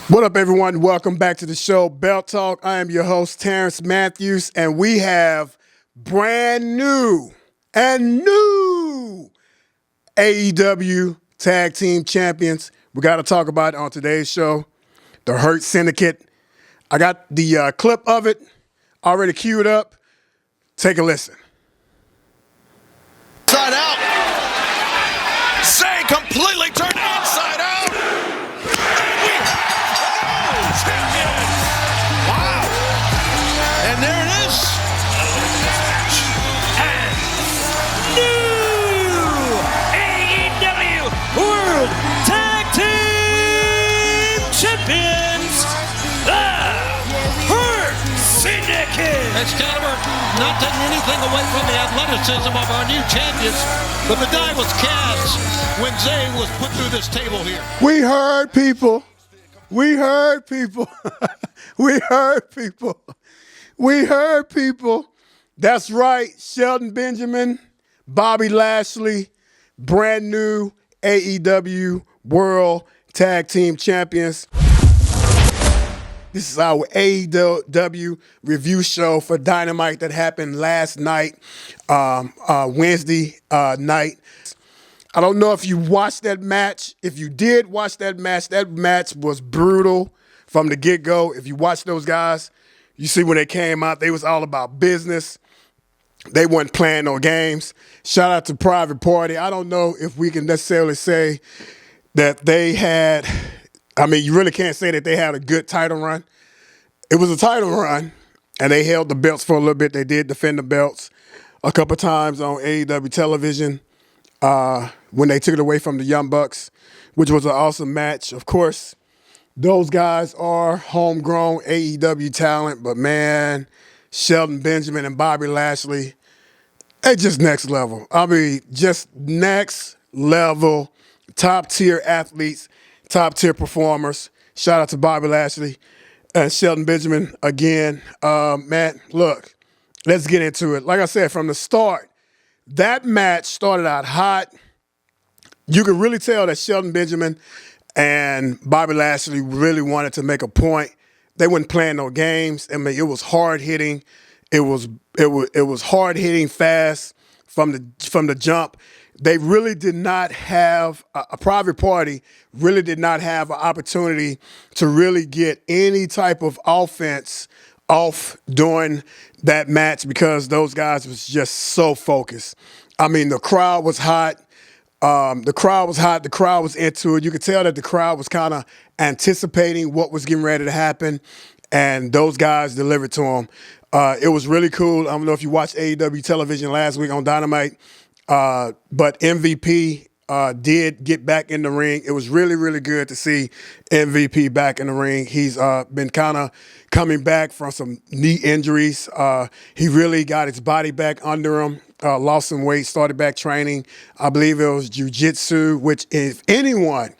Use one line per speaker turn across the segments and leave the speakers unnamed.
What up, everyone? Welcome back to the show, Belt Talk. I am your host, Terrence Matthews, and we have brand new and new AEW Tag Team Champions. We got to talk about it on today's show, the Hurt Syndicate. I got the clip of it already queued up. Take a listen.
Inside out. Zay completely turned inside out. Champion. Wow. And there it is.
And new AEW World Tag Team Champions, the Hurt Syndicate.
Excalibur not taking anything away from the athleticism of our new champions, but the die was cast when Zay was put through this table here.
We heard people. We heard people. We heard people. We heard people. That's right. Shelton Benjamin, Bobby Lashley, brand new AEW World Tag Team Champions. This is our AEW review show for Dynamite that happened last night, Wednesday night. I don't know if you watched that match. If you did watch that match was brutal from the get-go. If you watch those guys, you see when they came out, they was all about business. They weren't playing no games. Shout out to Private Party. I don't know if we can necessarily say that they had, you really can't say that they had a good title run. It was a title run, and they held the belts for a little bit. They did defend the belts a couple times on AEW television when they took it away from the Young Bucks, which was an awesome match. Of course, those guys are homegrown AEW talent, but man, Shelton Benjamin and Bobby Lashley, they just next level. Just next level, top-tier athletes, top-tier performers. Shout out to Bobby Lashley and Shelton Benjamin again. Man, look, let's get into it. Like I said, from the start, that match started out hot. You could really tell that Shelton Benjamin and Bobby Lashley really wanted to make a point. They weren't playing no games. It was hard hitting. It was hard hitting fast from the jump. They really did not have a Private Party. Really did not have an opportunity to really get any type of offense off during that match because those guys was just so focused. The crowd was hot. The crowd was hot. The crowd was into it. You could tell that the crowd was kind of anticipating what was getting ready to happen, and those guys delivered to them. It was really cool. I don't know if you watched AEW television last week on Dynamite, but MVP did get back in the ring. It was really, really good to see MVP back in the ring. He's been kind of coming back from some knee injuries. He really got his body back under him, lost some weight, started back training. I believe it was jiu-jitsu, which if anyone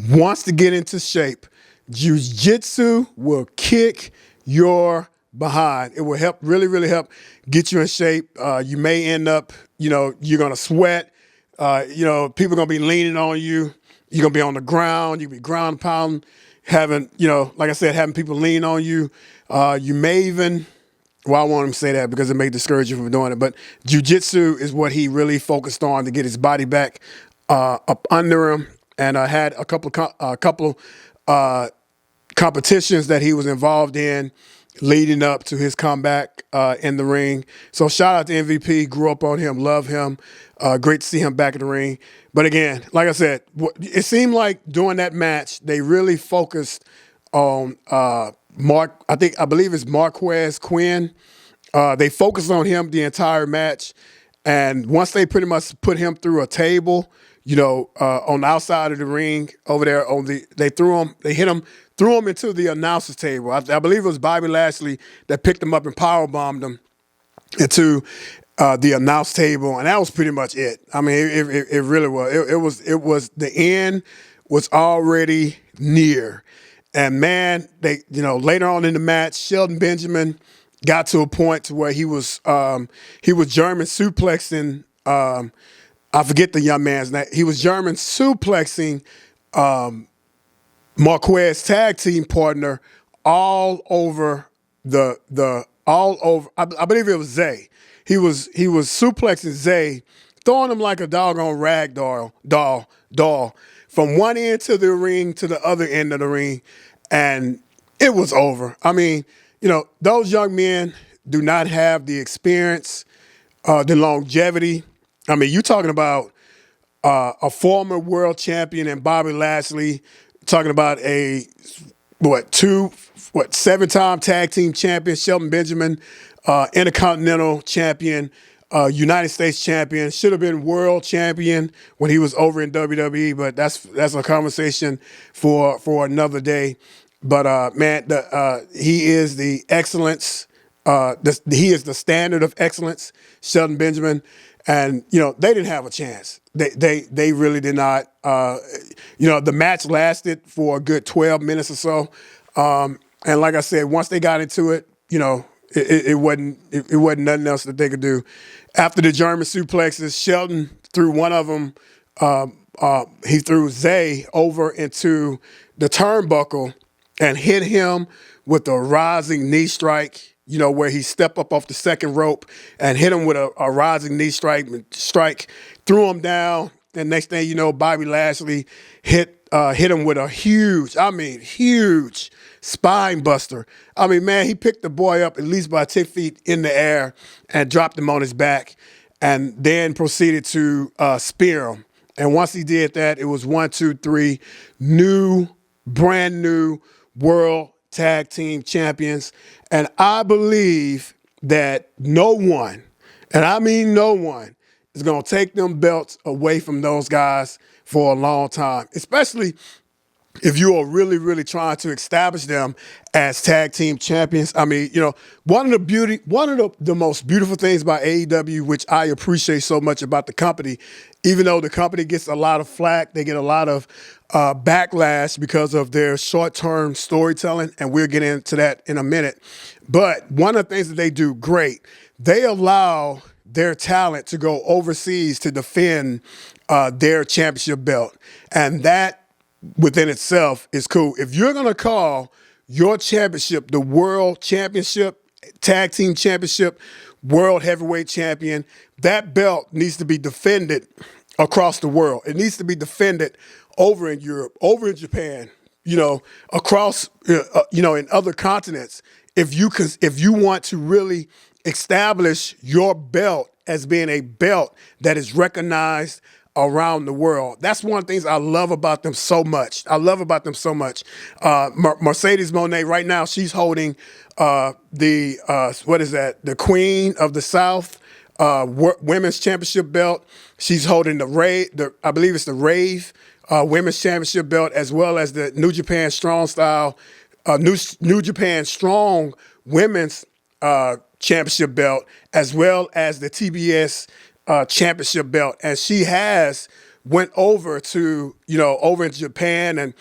wants to get into shape, jiu-jitsu will kick your behind. It will help, really, really help get you in shape. You may end up, you're going to sweat. People are going to be leaning on you. You're going to be on the ground. You'll be ground pounding, having, like I said, having people lean on you. You may even, I want him to say that because it may discourage you from doing it, but jiu-jitsu is what he really focused on to get his body back up under him, and had a couple competitions that he was involved in leading up to his comeback in the ring. So shout out to MVP, grew up on him, love him. Great to see him back in the ring. But again, like I said, it seemed like during that match, they really focused on I believe it's Marquez Quinn. They focused on him the entire match. And once they pretty much put him through a table, on the outside of the ring over there, they threw him into the announcer's table. I believe it was Bobby Lashley that picked him up and powerbombed him into the announce table, and that was pretty much it. It really was. It was the end was already near, and man, later on in the match, Shelton Benjamin got to a point to where he was German suplexing. I forget the young man's name. He was German suplexing Marquez tag team partner all over I believe it was Zay. He was suplexing Zay, throwing him like a doggone rag doll from one end to the ring to the other end of the ring, and it was over. I mean, those young men do not have the experience, the longevity. I mean, you're talking about a former world champion and Bobby Lashley, talking about a seven-time tag team champion, Shelton Benjamin, Intercontinental champion, United States champion, should have been world champion when he was over in WWE, but that's a conversation for another day. But man, he is the excellence. He is the standard of excellence, Shelton Benjamin, and they didn't have a chance. They really did not. The match lasted for a good 12 minutes or so, and like I said, once they got into it, it wasn't nothing else that they could do. After the German suplexes, Shelton threw one of them. He threw Zay over into the turnbuckle and hit him with a rising knee strike, where he stepped up off the second rope and hit him with a rising knee strike, threw him down. And next thing you know, Bobby Lashley hit him with a huge spine buster. I mean, man, he picked the boy up at least by 10 feet in the air and dropped him on his back and then proceeded to spear him. And once he did that, it was 1, 2, 3, brand new world tag team champions. And I believe that no one, and I mean no one, is going to take them belts away from those guys for a long time, especially if you are really, really trying to establish them as tag team champions. I mean, one of the most beautiful things about AEW, which I appreciate so much about the company, even though the company gets a lot of flack, they get a lot of backlash because of their short-term storytelling, and we'll get into that in a minute. But one of the things that they do great, they allow their talent to go overseas to defend their championship belt, and that within itself is cool. If you're going to call your championship the World Championship, Tag Team Championship, World Heavyweight Champion, that belt needs to be defended across the world. It needs to be defended over in Europe, over in Japan, across, in other continents. If you want to really establish your belt as being a belt that is recognized around the world. That's one of the things I love about them so much. Mercedes Moné right now, she's holding the Queen of the South Women's Championship belt. She's holding I believe it's the Rave Women's Championship belt, as well as the New Japan Strong Style, New Japan Strong Women's Championship belt, as well as the TBS championship belt. And she has went over to, over in Japan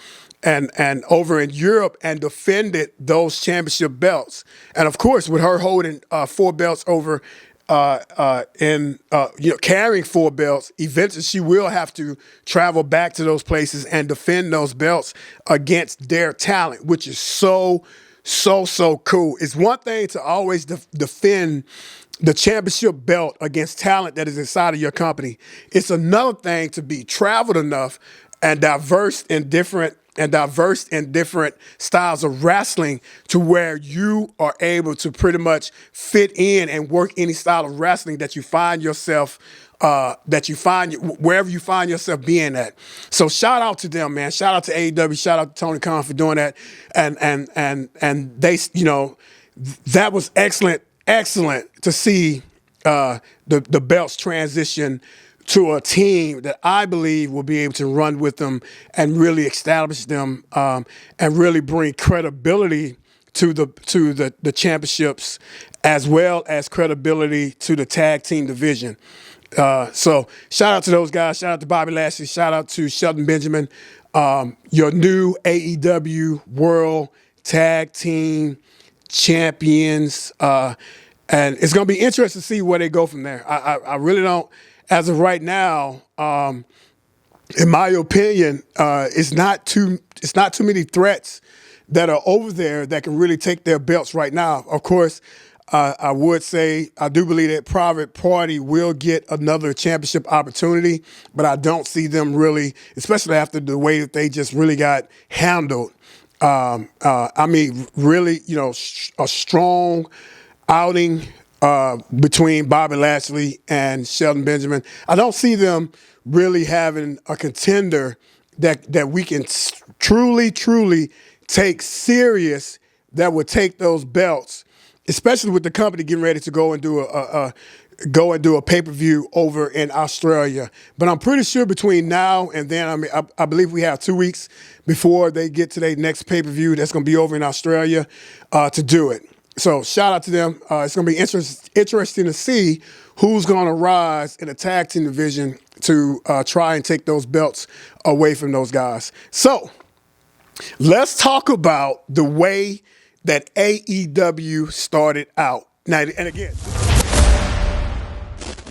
and over in Europe and defended those championship belts. And of course, with her holding 4 belts over carrying 4 belts, eventually she will have to travel back to those places and defend those belts against their talent, which is so cool. It's one thing to always defend the championship belt against talent that is inside of your company. It's another thing to be traveled enough and diverse in different styles of wrestling to where you are able to pretty much fit in and work any style of wrestling that you find yourself wherever you find yourself being at. So shout out to them, man. Shout out to AEW. Shout out to Tony Khan for doing that. And they, that was excellent to see the belts transition to a team that I believe will be able to run with them and really establish them and really bring credibility to the championships, as well as credibility to the tag team division. So shout out to those guys. Shout out to Bobby Lashley. Shout out to Shelton Benjamin, your new AEW World Tag Team Champions. And it's going to be interesting to see where they go from there. I really don't, as of right now, in my opinion, it's not too many threats that are over there that can really take their belts right now. Of course, I would say I do believe that Private Party will get another championship opportunity, but I don't see them really, especially after the way that they just really got handled. I mean, really, a strong outing between Bobby Lashley and Shelton Benjamin. I don't see them really having a contender that we can truly take serious that would take those belts, especially with the company getting ready to go and do a pay-per-view over in Australia. But I'm pretty sure between now and then, I believe we have 2 weeks before they get to their next pay-per-view that's going to be over in Australia to do it. So shout out to them. It's going to be interesting to see who's going to rise in the tag team division to try and take those belts away from those guys. So let's talk about the way that AEW started out. Now, and again,